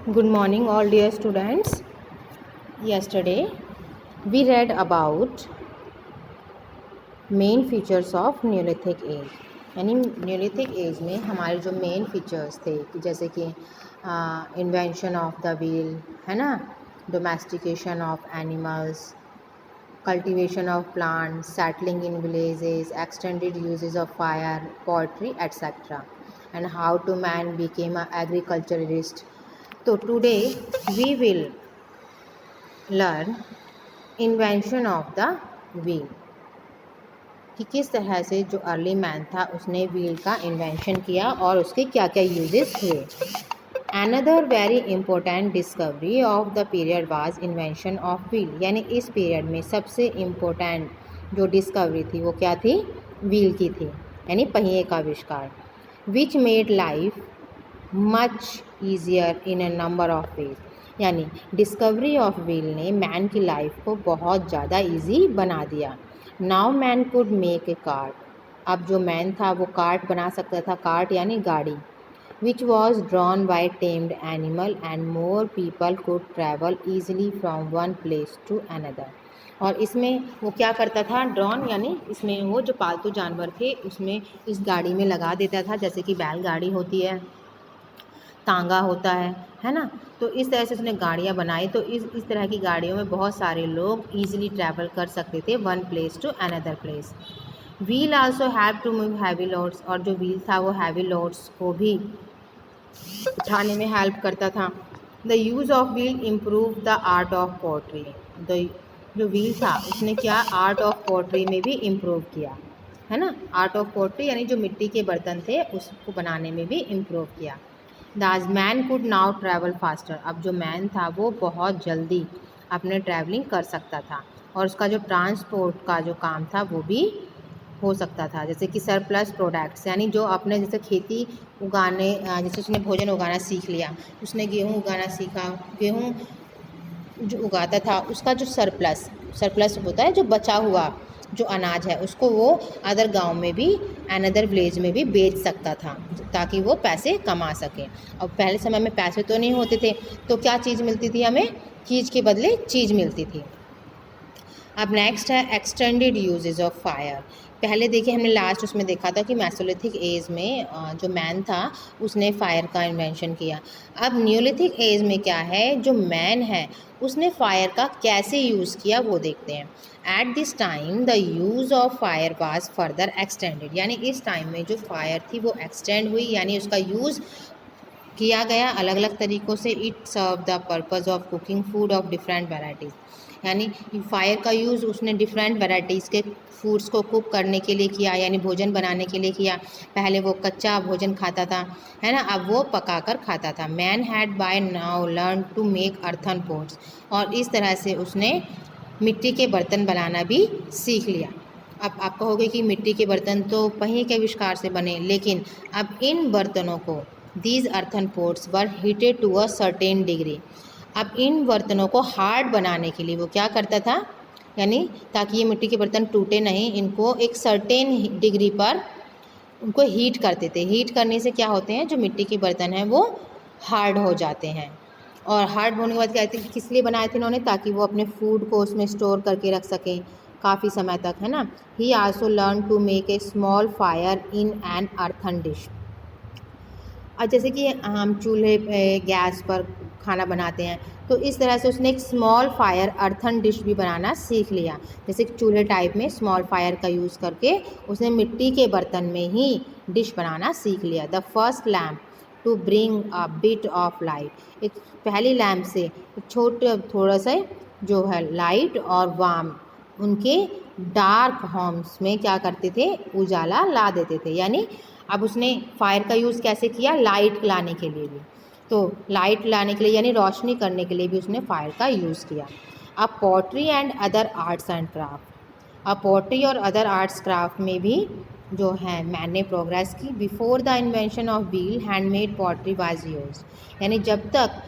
Good morning, all dear students. Yesterday, we read about main features of neolithic age. यानी Neolithic age में हमारे जो main features थे कि जैसे कि इन्वेंशन ऑफ द व्हील, है ना, domestication of animals, cultivation of plant, settling in villages, extended uses of fire, poetry etcetera, and how to man became a agriculturist. तो today we will learn invention of the wheel, कि किस तरह से जो early man था उसने wheel का invention किया और उसके क्या क्या यूजेस हुए। Another very important discovery of the period was invention of wheel. यानी इस पीरियड में सबसे इम्पोर्टेंट जो डिस्कवरी थी वो क्या थी? व्हील की थी, यानी पहिए का आविष्कार। Which made life much easier in a number of veg. यानी डिस्कवरी ऑफ व्हील ने मैन की लाइफ को बहुत ज़्यादा ईजी बना दिया। Now man could make a cart. अब जो मैन था वो कार्ट बना सकता था। कार्ट यानी गाड़ी। Which was drawn by tamed animal and more people could travel easily from one place to another. और इसमें वो क्या करता था? ड्रॉन यानी इसमें वो जो पालतू जानवर थे उसमें इस गाड़ी में लगा देता था, जैसे कि बैलगाड़ी होती है, तांगा होता है ना। तो इस तरह से उसने गाड़ियाँ बनाई। तो इस तरह की गाड़ियों में बहुत सारे लोग ईजिली ट्रैवल कर सकते थे one place to another place. Wheel also have to move heavy loads. और जो व्हील था वो हैवी लोड्स को भी उठाने में हेल्प करता था। The use of wheel improve the art of pottery. The जो व्हील था उसने क्या? आर्ट ऑफ पोट्री में भी इम्प्रूव किया, है ना। आर्ट ऑफ पोट्री यानी जो मिट्टी के बर्तन थे उसको बनाने में भी इम्प्रूव किया। The man could now travel faster. अब जो मैन था वो बहुत जल्दी अपने ट्रैवलिंग कर सकता था और उसका जो ट्रांसपोर्ट का जो काम था वो भी हो सकता था। जैसे कि सरप्लस प्रोडक्ट्स, यानी जो अपने जैसे खेती उगाने, जैसे उसने भोजन उगाना सीख लिया, उसने गेहूँ उगाना सीखा, गेहूँ जो उगाता था उसका जो सरप्लस होता है, जो बचा हुआ जो अनाज है उसको वो अदर गांव में भी, अनदर विलेज में भी बेच सकता था ताकि वो पैसे कमा सके। और पहले समय में पैसे तो नहीं होते थे, तो क्या चीज़ मिलती थी हमें? चीज़ के बदले चीज़ मिलती थी। अब नेक्स्ट है एक्सटेंडेड यूजेज ऑफ फायर। पहले देखिए हमने लास्ट उसमें देखा था कि मेसोलिथिक एज में जो मैन था उसने फायर का इन्वेंशन किया। अब न्यूलिथिक एज में क्या है, जो मैन है उसने फायर का कैसे यूज़ किया वो देखते हैं। At this time the use of fire was further extended. यानी इस टाइम में जो फायर थी वो एक्सटेंड हुई, यानी उसका यूज़ किया गया अलग अलग तरीक़ों से। It serve the purpose of cooking food of different varieties. यानी फायर का यूज़ उसने डिफरेंट वेराइटीज़ के फूड्स को कुक करने के लिए किया, यानी भोजन बनाने के लिए किया। पहले वो कच्चा भोजन खाता था, है ना, अब वो पकाकर खाता था। Man had by now learn to make earthen pots. और इस तरह से उसने मिट्टी के बर्तन बनाना भी सीख लिया। अब आप कहोगे कि मिट्टी के बर्तन तो पहिए के आविष्कार से बने, लेकिन अब इन बर्तनों को, these earthen pots were heated to a certain degree. अब इन बर्तनों को हार्ड बनाने के लिए वो क्या करता था, यानी ताकि ये मिट्टी के बर्तन टूटे नहीं, इनको एक सर्टेन डिग्री पर उनको हीट करते थे। हीट करने से क्या होते हैं, जो मिट्टी के बर्तन हैं वो हार्ड हो जाते हैं। और हार्ड होने के बाद क्या, किस लिए बनाए थे इन्होंने? ताकि वो अपने फूड को उसमें स्टोर करके रख सकें काफ़ी समय तक, है ना। He also learn to make a small fire in an earthen dish. और जैसे कि हम चूल्हे पे गैस पर खाना बनाते हैं, तो इस तरह से उसने एक स्मॉल फायर अर्थन डिश भी बनाना सीख लिया। जैसे कि चूल्हे टाइप में स्मॉल फायर का यूज़ करके उसने मिट्टी के बर्तन में ही डिश बनाना सीख लिया। The first lamp to bring a bit of light. एक पहली लैम्प से एक छोटे थोड़ा सा जो है लाइट और वार्म उनके डार्क होम्स में क्या करते थे? उजाला ला देते थे। यानी अब उसने फायर का यूज़ कैसे किया? लाइट लाने के लिए भी। तो लाइट लाने के लिए यानी रोशनी करने के लिए भी उसने फायर का यूज़ किया। अब pottery and other arts and craft. अब पॉटरी और अदर आर्ट्स क्राफ्ट में भी जो है मैन ने प्रोग्रेस की। Before the invention of wheel handmade pottery was used. यानी जब तक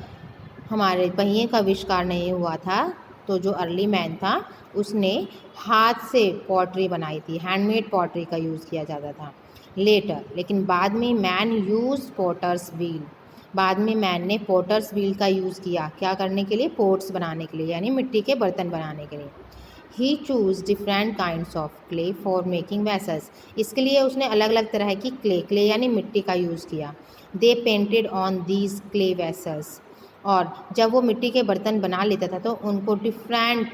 हमारे पहिए का आविष्कार नहीं हुआ था तो जो अर्ली मैन था उसने हाथ से पॉटरी बनाई थी, हैंडमेड पॉटरी का यूज़ किया जाता था लेटर। लेकिन बाद में मैन यूज पॉटर्स व्हील। बाद में मैन ने पोटर्स व्हील का यूज़ किया, क्या करने के लिए, पोट्स बनाने के लिए, यानी मिट्टी के बर्तन बनाने के लिए। He choose different kinds of clay for making vessels, इसके लिए उसने अलग अलग तरह की क्ले यानी मिट्टी का यूज़ किया। They painted on these clay vessels, और जब वो मिट्टी के बर्तन बना लेता था तो उनको डिफरेंट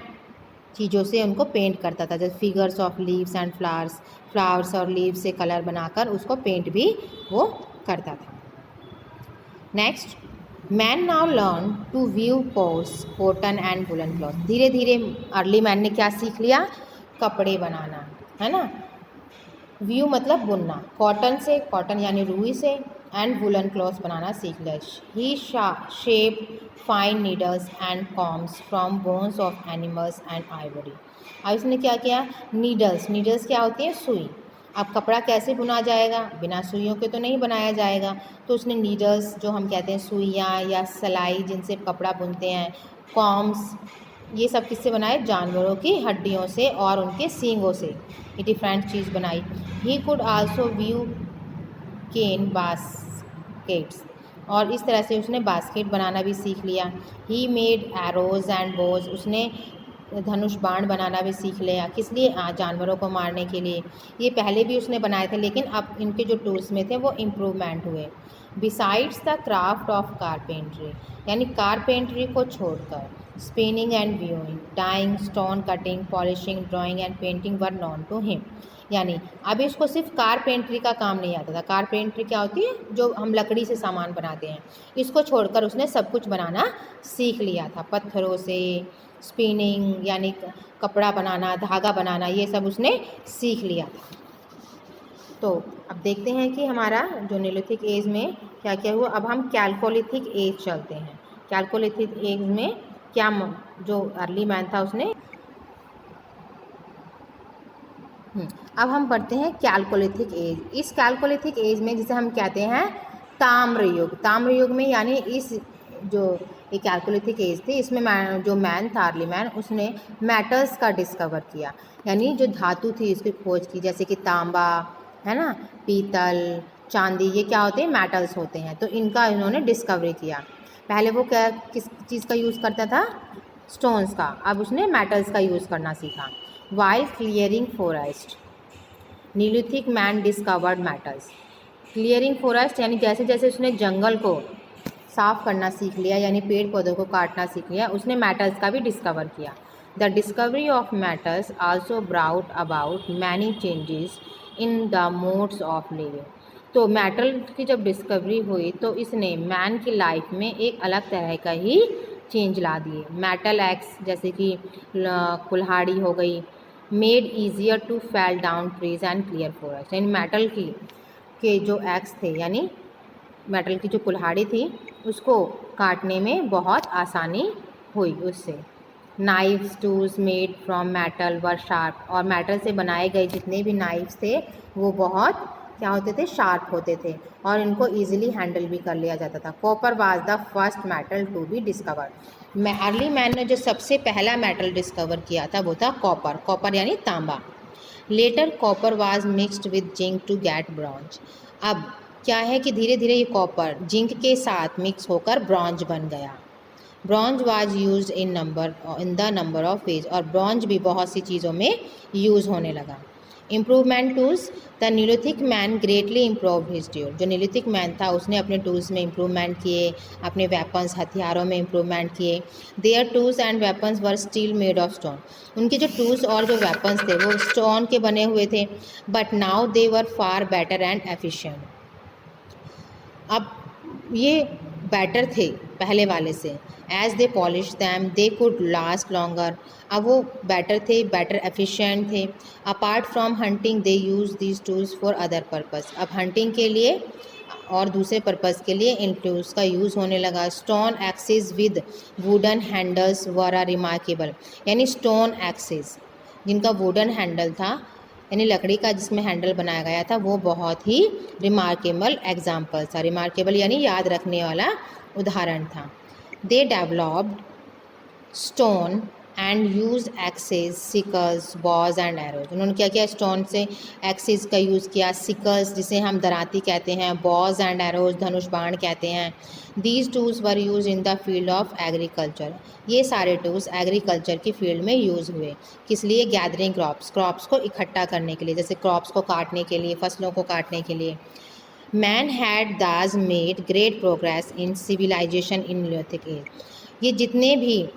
चीज़ों से उनको पेंट करता था, जैसे figures of leaves and flowers और लीव्स से कलर बनाकर उसको पेंट भी वो करता था। Next, man now learn to weave coarse cotton and woollen cloth. धीरे धीरे अर्ली मैन ने क्या सीख लिया, कपड़े बनाना, है ना। व्यू मतलब बुनना, कॉटन यानी रुई से, एंड वुलन क्लॉथ बनाना सीख लिया। He shape fine needles and combs from bones of animals and ivory. अब इसने क्या किया, नीडल्स क्या होती है, सुई। अब कपड़ा कैसे बुना जाएगा, बिना सुइयों के तो नहीं बनाया जाएगा, तो उसने नीडल्स, जो हम कहते हैं सुइयाँ या सलाई जिनसे कपड़ा बुनते हैं, कॉम्स, ये सब किससे बनाए, जानवरों की हड्डियों से और उनके सींगों से, ये डिफरेंट चीज़ बनाई। He could also weave cane baskets, और इस तरह से उसने बास्केट बनाना भी सीख लिया। ही मेड एरोज एंड बोज, उसने धनुष बाण बनाना भी सीख लिया, किस लिए, जानवरों को मारने के लिए। ये पहले भी उसने बनाए थे, लेकिन अब इनके जो टूल्स में थे वो इम्प्रूवमेंट हुए। Besides the craft of carpentry, यानी कारपेंट्री को छोड़कर spinning and weaving, dyeing, stone cutting, polishing, drawing and painting were known to him. यानी अब इसको सिर्फ कारपेंट्री का काम नहीं आता था। कारपेंट्री क्या होती है, जो हम लकड़ी से सामान बनाते हैं, इसको छोड़कर उसने सब कुछ बनाना सीख लिया था। पत्थरों से स्पिनिंग यानी कपड़ा बनाना, धागा बनाना, ये सब उसने सीख लिया था। तो अब देखते हैं कि हमारा जो नीलोथिक एज में क्या क्या हुआ। अब हम कैल्कोलिथिक एज चलते हैं। कैल्कोलिथिक एज में क्या जो अर्ली मैन था उसने अब हम पढ़ते हैं कैल्कोलिथिक एज। इस कैल्कोलिथिक एज में जिसे हम कहते हैं ताम्र युग में, यानी इस जो ये कैल्कोलिथिक एज थी, इसमें जो मैन था, अर्ली मैन, उसने मेटल्स का डिस्कवर किया, यानी जो धातु थी इसकी खोज की, जैसे कि तांबा, है ना, पीतल, चांदी, ये क्या होते हैं, मेटल्स होते हैं, तो इनका इन्होंने डिस्कवरी किया। पहले वो क्या किस चीज़ का यूज़ करता था, स्टोन्स का, अब उसने मेटल्स का यूज़ करना सीखा। While clearing forest, neolithic man discovered metals. Clearing forest यानी जैसे जैसे उसने जंगल को साफ़ करना सीख लिया, यानी पेड़ पौधों को काटना सीख लिया, उसने मेटल्स का भी डिस्कवर किया। The discovery of metals also brought about many changes in the modes of living. तो मेटल की जब डिस्कवरी हुई तो इसने मैन की लाइफ में एक अलग तरह का ही चेंज ला दिए। मेटल एक्स, जैसे कि कुल्हाड़ी हो गई, made easier to fell down trees and clear forest, यानी मेटल के जो एक्स थे, यानी मेटल की जो कुल्हाड़ी थी, उसको काटने में बहुत आसानी हुई उससे। Knifes tools made from metal were sharp, और मेटल से बनाए गए जितने भी नाइफ्स थे वो बहुत क्या होते थे, शार्प होते थे, और इनको ईजिली हैंडल भी कर लिया जाता था। Copper was the first metal to be discovered. Early man ने जो सबसे पहला मेटल डिस्कवर किया था वो था कॉपर यानी तांबा। Later copper was mixed with zinc to get bronze. अब क्या है कि धीरे धीरे ये कॉपर जिंक के साथ मिक्स होकर ब्रॉन्ज बन गया। Bronze was used in the number of ways, और ब्रॉन्ज भी बहुत सी चीज़ों में यूज़ होने लगा। Improvement tools, the neolithic man greatly improve his tool. जो नीलोथिक मैन था उसने अपने टूल्स में इम्प्रूवमेंट किए, अपने वेपन्स हथियारों में इम्प्रूवमेंट किए। There tools and weapons were steel made of stone. उनके जो टूल्स और जो वेपन्स थे वो स्टोन के बने हुए थे, but now they were far better and efficient. अब ये बेटर थे पहले वाले से। As they polish them they could last longer. अब वो बेटर थे, बेटर एफिशिएंट थे। Apart from hunting they use these tools for other purpose. अब हंटिंग के लिए और दूसरे पर्पस के लिए इन टूल्स का यूज़ होने लगा। Stone axes with wooden handles were are remarkable, यानी स्टोन एक्सेस जिनका वुडन हैंडल था, यानी लकड़ी का जिसमें हैंडल बनाया गया था, वो बहुत ही रिमार्केबल एग्जाम्पल था। रिमार्केबल यानी याद रखने वाला उदाहरण था। They developed stone and use axes, sickles, bows and arrows. उन्होंने क्या किया, स्टोन से एक्सेस का यूज़ किया, सिकल्स जिसे हम दराती कहते हैं, बॉज एंड एरोज धनुष बाण कहते हैं। These tools were use in the field of agriculture. ये सारे टूल्स एग्रीकल्चर की फील्ड में यूज़ हुए। किस लिए? गैदरिंग क्रॉप्स, क्रॉप्स को इकट्ठा करने के लिए, जैसे क्रॉप्स को काटने के लिए, फसलों को काटने के लिए। Man had thus made great progress in civilization in neolithic age. ये जितने भी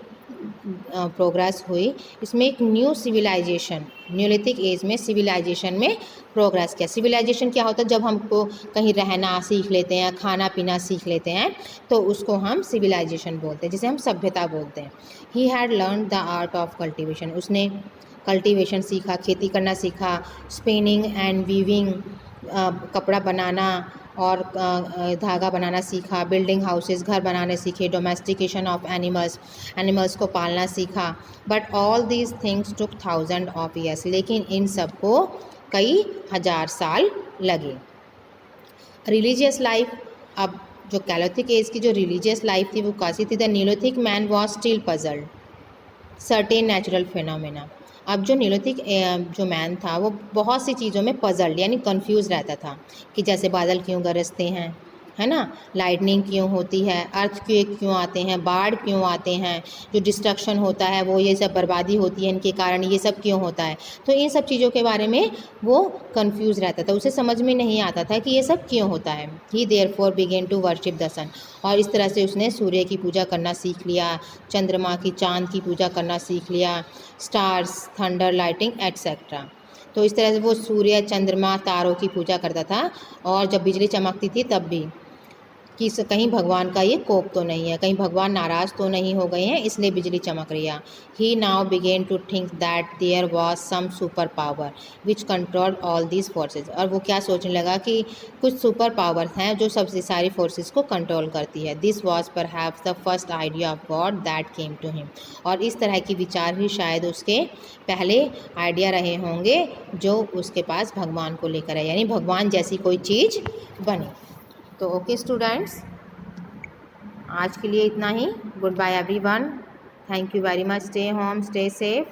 प्रोग्रेस हुई, इसमें एक न्यू सिविलाइजेशन, न्यूलिथिक एज में सिविलाइजेशन में प्रोग्रेस किया। सिविलाइजेशन क्या होता है? जब हमको कहीं रहना सीख लेते हैं, खाना पीना सीख लेते हैं, तो उसको हम सिविलाइजेशन बोलते हैं, जिसे हम सभ्यता बोलते हैं। He had learn the art of cultivation. उसने कल्टिवेशन सीखा, खेती करना सीखा, स्पिनिंग एंड वीविंग, कपड़ा बनाना और धागा बनाना सीखा, बिल्डिंग हाउसेस, घर बनाने सीखे, डोमेस्टिकेशन ऑफ एनिमल्स, एनिमल्स को पालना सीखा। But all these things took 1000 of years. लेकिन इन सब को कई हजार साल लगे। रिलीजियस लाइफ, अब जो कैलोथिक एज की जो रिलीजियस लाइफ थी वो कैसी थी? The Neolithic man was still puzzled certain natural phenomena. अब जो न्यूलिथिक जो मैन था वो बहुत सी चीज़ों में पजल्ड यानी कंफ्यूज रहता था, कि जैसे बादल क्यों गरजते हैं, है ना, लाइटनिंग क्यों होती है, अर्थक्वेक क्यों आते हैं, बाढ़ क्यों आते हैं, जो डिस्ट्रक्शन होता है वो, ये सब बर्बादी होती है इनके कारण, ये सब क्यों होता है। तो इन सब चीज़ों के बारे में वो कंफ्यूज रहता था, उसे समझ में नहीं आता था कि ये सब क्यों होता है। He therefore begin to worship the sun. और इस तरह से उसने सूर्य की पूजा करना सीख लिया, चंद्रमा की, चांद की पूजा करना सीख लिया, स्टार्स, थंडर, लाइटिंग एट्सेट्रा। तो इस तरह से वो सूर्य, चंद्रमा, तारों की पूजा करता था। और जब बिजली चमकती थी तब भी, कि कहीं भगवान का ये कोप तो नहीं है, कहीं भगवान नाराज़ तो नहीं हो गए हैं इसलिए बिजली चमक रही है। He now begin to think that there was some super power which control all these forces. और वो क्या सोचने लगा कि कुछ सुपर पावर्स हैं जो सबसे सारी फोर्सेस को कंट्रोल करती है। This was perhaps the first idea of God that came to him. और इस तरह की विचार ही शायद उसके पहले आइडिया रहे होंगे जो उसके पास भगवान को लेकर है, यानी भगवान जैसी कोई चीज़ बनी। तो ओके स्टूडेंट्स, आज के लिए इतना ही। Goodbye everyone, thank you very much, stay home, stay safe.